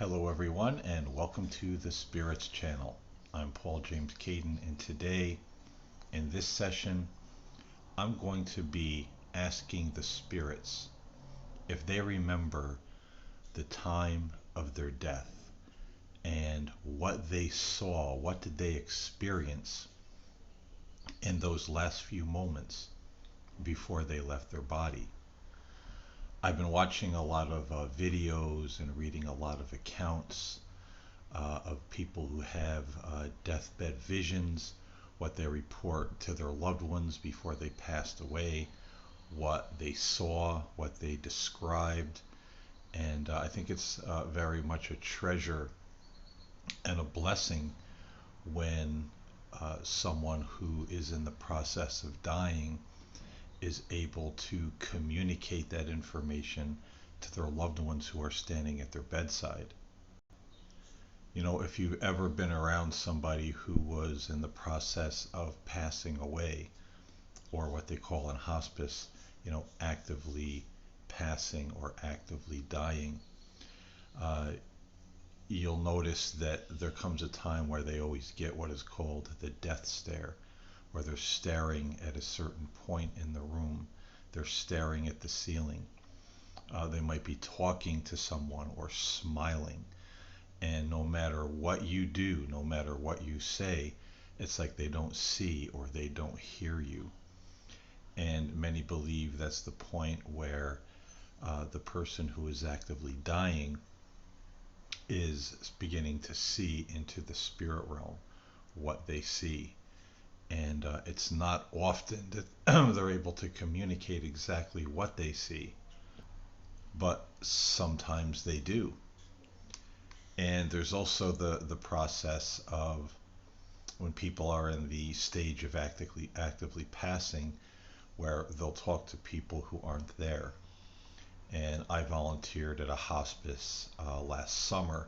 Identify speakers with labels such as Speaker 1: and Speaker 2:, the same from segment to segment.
Speaker 1: Hello everyone and welcome to the Spirits channel. I'm Paul James Caden, and today in this session I'm going to be asking the spirits if they remember the time of their death and what they saw, what did they experience in those last few moments before they left their body. I've been watching a lot of videos and reading a lot of accounts of people who have deathbed visions, what they report to their loved ones before they passed away, what they saw, what they described. And I think it's very much a treasure and a blessing when someone who is in the process of dying is able to communicate that information to their loved ones who are standing at their bedside. You know, if you've ever been around somebody who was in the process of passing away, or what they call in hospice, actively passing or actively dying, you'll notice that there comes a time where they always get what is called the death stare, where they're staring at a certain point in the room. They're staring at the ceiling. They might be talking to someone or smiling. And no matter what you do, no matter what you say, it's like they don't see or they don't hear you. And many believe that's the point where the person who is actively dying is beginning to see into the spirit realm what they see. And it's not often that they're able to communicate exactly what they see, but sometimes they do. And there's also the process of when people are in the stage of actively passing, where they'll talk to people who aren't there. And I volunteered at a hospice last summer,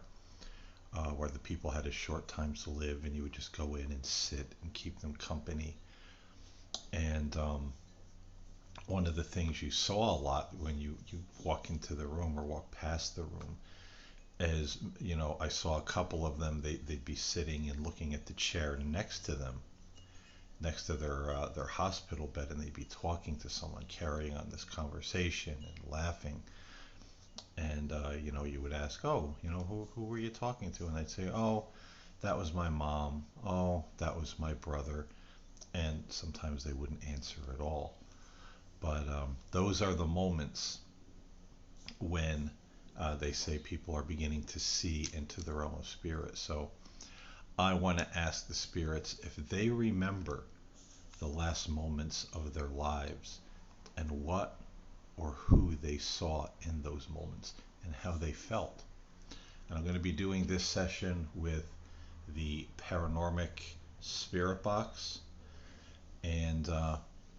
Speaker 1: where the people had a short time to live, and you would just go in and sit and keep them company. And one of the things you saw a lot when you walk into the room or walk past the room is, I saw a couple of them, they'd be sitting and looking at the chair next to them, next to their hospital bed, and they'd be talking to someone, carrying on this conversation and laughing. And you would ask, who were you talking to? And I'd say, oh, that was my mom. Oh, that was my brother. And sometimes they wouldn't answer at all. But those are the moments when they say people are beginning to see into the realm of spirit. So I want to ask the spirits if they remember the last moments of their lives and what or who they saw in those moments and how they felt. And I'm going to be doing this session with the Paranormal Spirit Box, and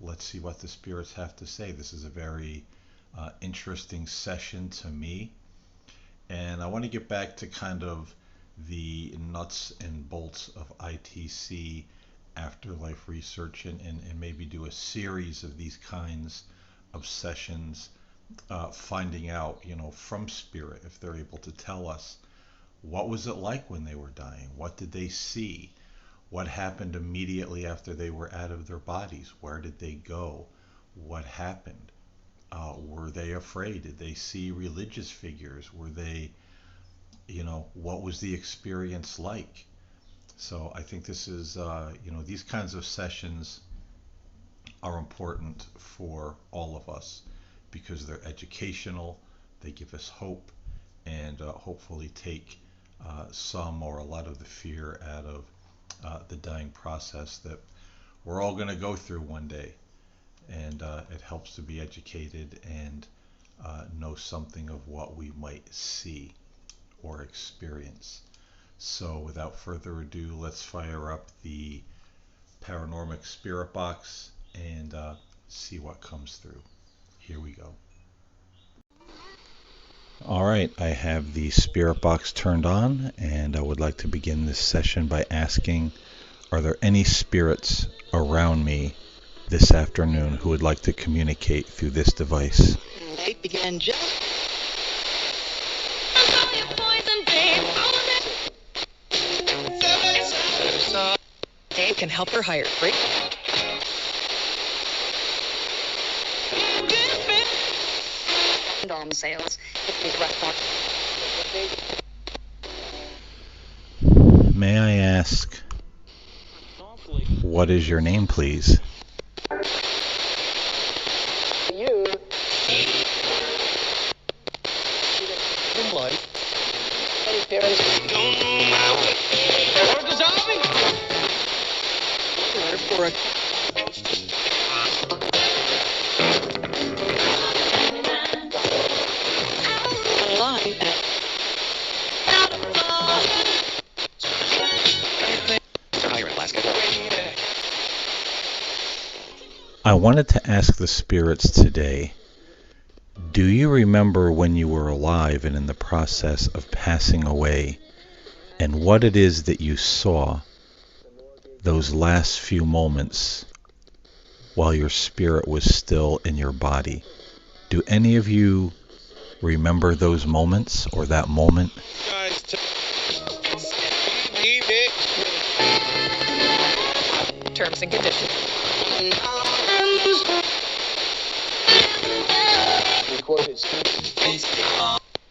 Speaker 1: let's see what the spirits have to say. This is a very interesting session to me, and I want to get back to kind of the nuts and bolts of ITC afterlife research, and maybe do a series of these kinds of sessions, finding out, from spirit, if they're able to tell us what was it like when they were dying, what did they see, what happened immediately after they were out of their bodies, where did they go, what happened, were they afraid, did they see religious figures, were they, what was the experience like? So I think this is, these kinds of sessions are important for all of us because they're educational, they give us hope, and hopefully take some or a lot of the fear out of the dying process that we're all going to go through one day. And it helps to be educated and know something of what we might see or experience. So without further ado, let's fire up the Paranormal Spirit Box and see what comes through. Here we go. All right, I have the Spirit Box turned on, and I would like to begin this session by asking, are there any spirits around me this afternoon who would like to communicate through this device?
Speaker 2: Began just can help her hire great. And sales.
Speaker 1: May I ask, what is your name, please?
Speaker 3: You. Any parents don't know my way. Or dissolving. For a
Speaker 1: I wanted to ask the spirits today, do you remember when you were alive and in the process of passing away, and what it is that you saw those last few moments while your spirit was still in your body? Do any of you remember those moments or that moment?
Speaker 2: Terms and conditions.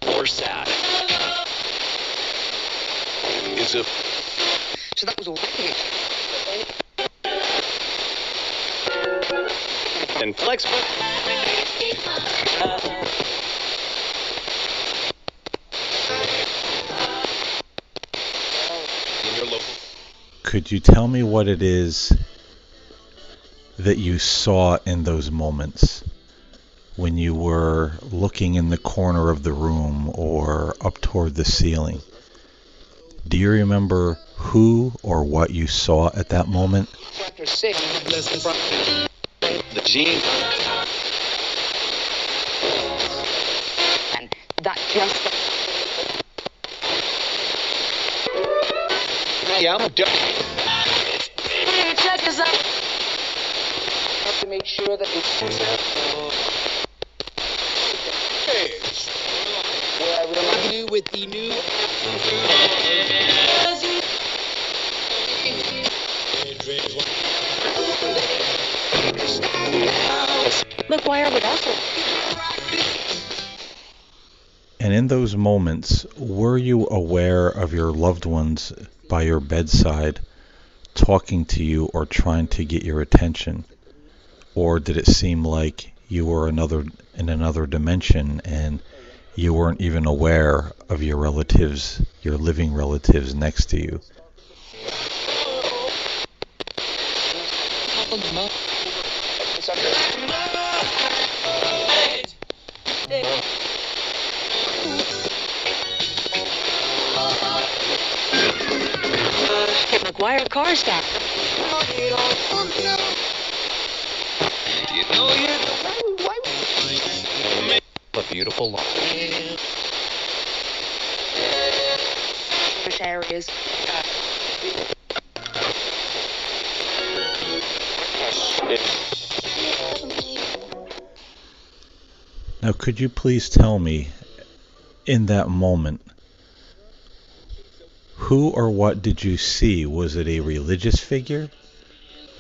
Speaker 3: Or sad. Is it?
Speaker 2: So that was all.
Speaker 3: And flexible. In your local.
Speaker 1: Could you tell me what it is that you saw in those moments when you were looking in the corner of the room or up toward the ceiling? Do you remember who or what you saw at that moment?
Speaker 3: Chapter 6. The gene.
Speaker 2: And that just.
Speaker 3: Yeah, I'm done.
Speaker 2: Check this out.
Speaker 3: Have to make sure that it's where I remind you with the new.
Speaker 2: McGuire would also.
Speaker 1: And in those moments, were you aware of your loved ones by your bedside talking to you or trying to get your attention? Or did it seem like you were in another dimension and you weren't even aware of your relatives, your living relatives next to you?
Speaker 2: McGuire car stop.
Speaker 3: A beautiful lawn.
Speaker 2: Which areas?
Speaker 1: Now, could you please tell me, in that moment, who or what did you see? Was it a religious figure?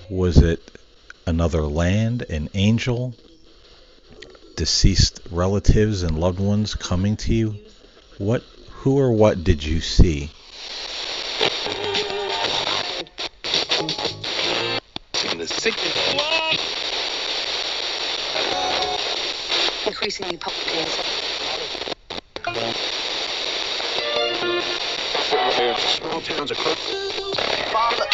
Speaker 1: Was it another land, an angel? Deceased relatives and loved ones coming to you? Who or what did you see?
Speaker 2: Increasingly public.
Speaker 3: Small towns across Father.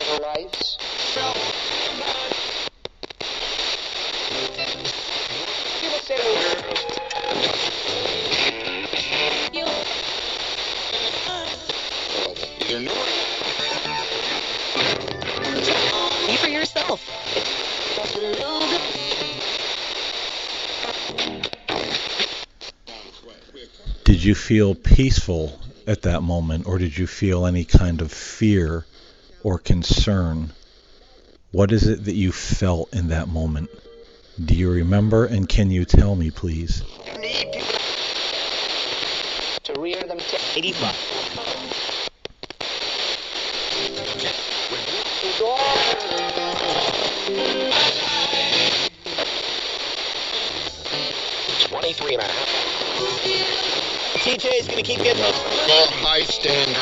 Speaker 3: Their lives. People say either know
Speaker 2: See for yourself.
Speaker 1: Did you feel peaceful at that moment, or did you feel any kind of fear or concern? What is it that you felt in that moment? Do you remember, and can you tell me, please?
Speaker 3: to rear them to 85. TJ's gonna keep getting those high standard.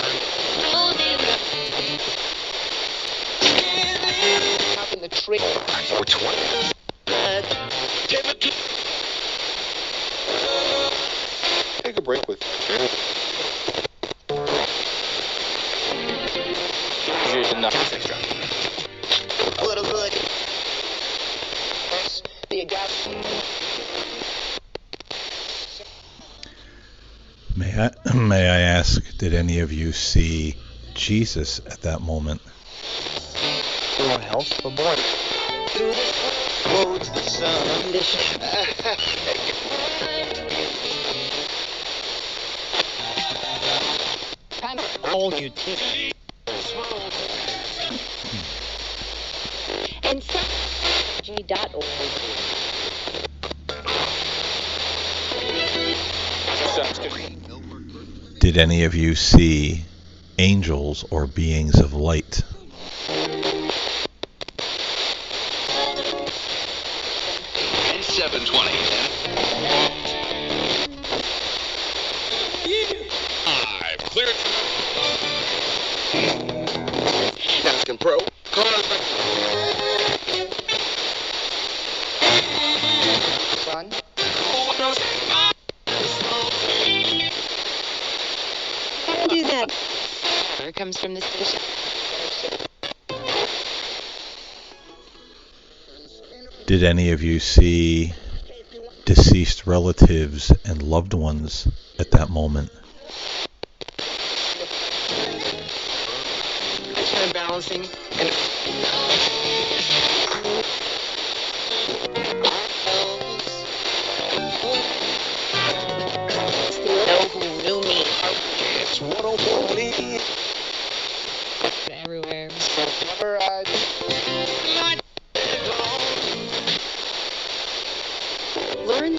Speaker 3: Up in the tree. 420. Take a break with here's enough extra. A little good. The gas.
Speaker 1: May I ask, did any of you see Jesus at that moment?
Speaker 3: What else? The boy. Quotes the sun. All you did.
Speaker 2: And G.org.
Speaker 1: Did any of you see angels or beings of light?
Speaker 3: Pro. Son.
Speaker 2: How do that? Where it comes from the station.
Speaker 1: Did any of you see deceased relatives and loved ones at that moment?
Speaker 3: Balancing and it's 104
Speaker 2: Everywhere. Learn.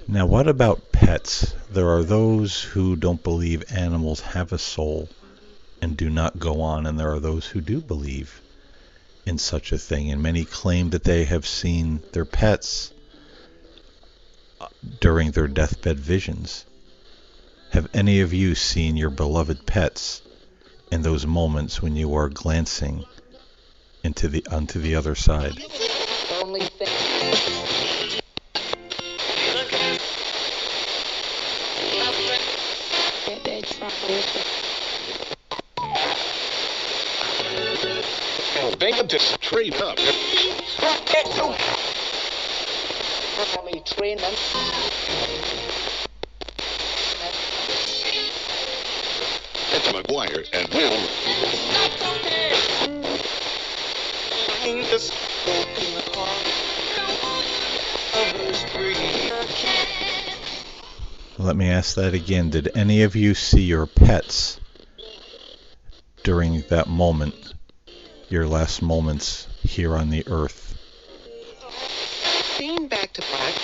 Speaker 1: Now, what about pets? There are those who don't believe animals have a soul and do not go on, and there are those who do believe in such a thing, and many claim that they have seen their pets during their deathbed visions. Have any of you seen your beloved pets in those moments when you are glancing onto the other side?
Speaker 3: only thing. Bang them to straight up. Only train them. That's McGuire and Will.
Speaker 1: Let me ask that again. Did any of you see your pets during that moment, your last moments here on the earth?
Speaker 3: Being back to back.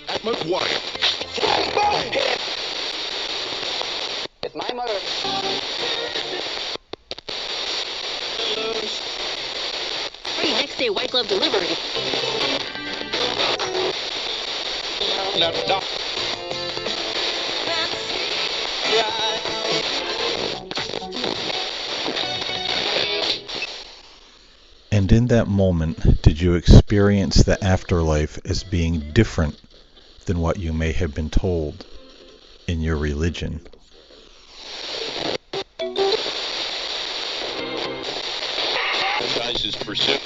Speaker 3: At McGuire. It's my mother.
Speaker 2: Free next day white glove delivery.
Speaker 3: No.
Speaker 1: And in that moment, did you experience the afterlife as being different than what you may have been told in your religion?
Speaker 3: Guys is pursuit.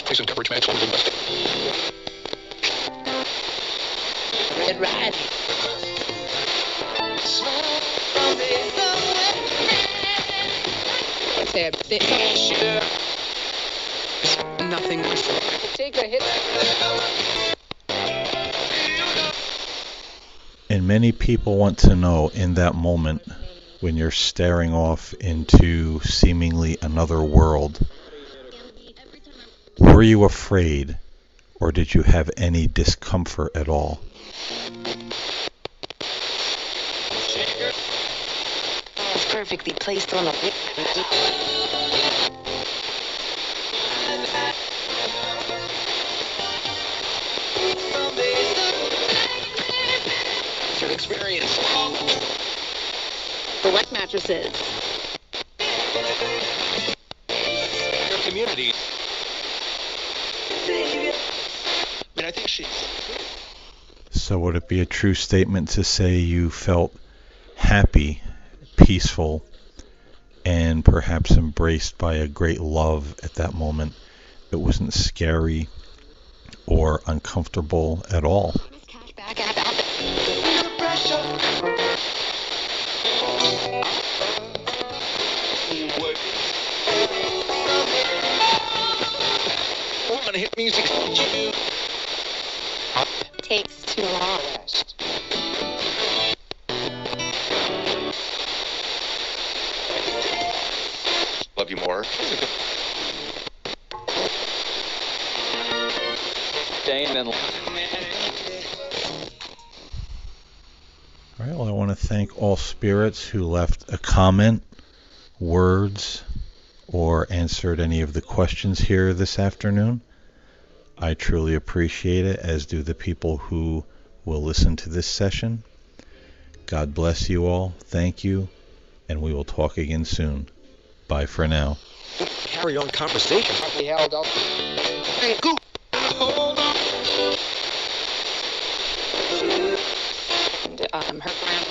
Speaker 3: Prison coverage match.
Speaker 2: Red Riding.
Speaker 3: Nothing. Take a hit.
Speaker 1: And many people want to know in that moment, when you're staring off into seemingly another world, were you afraid or did you have any discomfort at all?
Speaker 2: It's perfectly placed on a...
Speaker 3: Your experience.
Speaker 2: The wet mattresses.
Speaker 3: Your community. I mean, I think she's...
Speaker 1: So would it be a true statement to say you felt happy, peaceful, and perhaps embraced by a great love at that moment? It wasn't scary or uncomfortable at all.
Speaker 2: Back at that.
Speaker 3: I'm gonna hit music.
Speaker 2: Takes too long.
Speaker 3: Love you more.
Speaker 1: All right, well, I want to thank all spirits who left a comment, words, or answered any of the questions here this afternoon. I truly appreciate it, as do the people who will listen to this session. God bless you all. Thank you, and we will talk again soon. Bye for now.
Speaker 3: Carry on conversation. Probably held up. Hey, go. Hold on.
Speaker 2: And, her grandma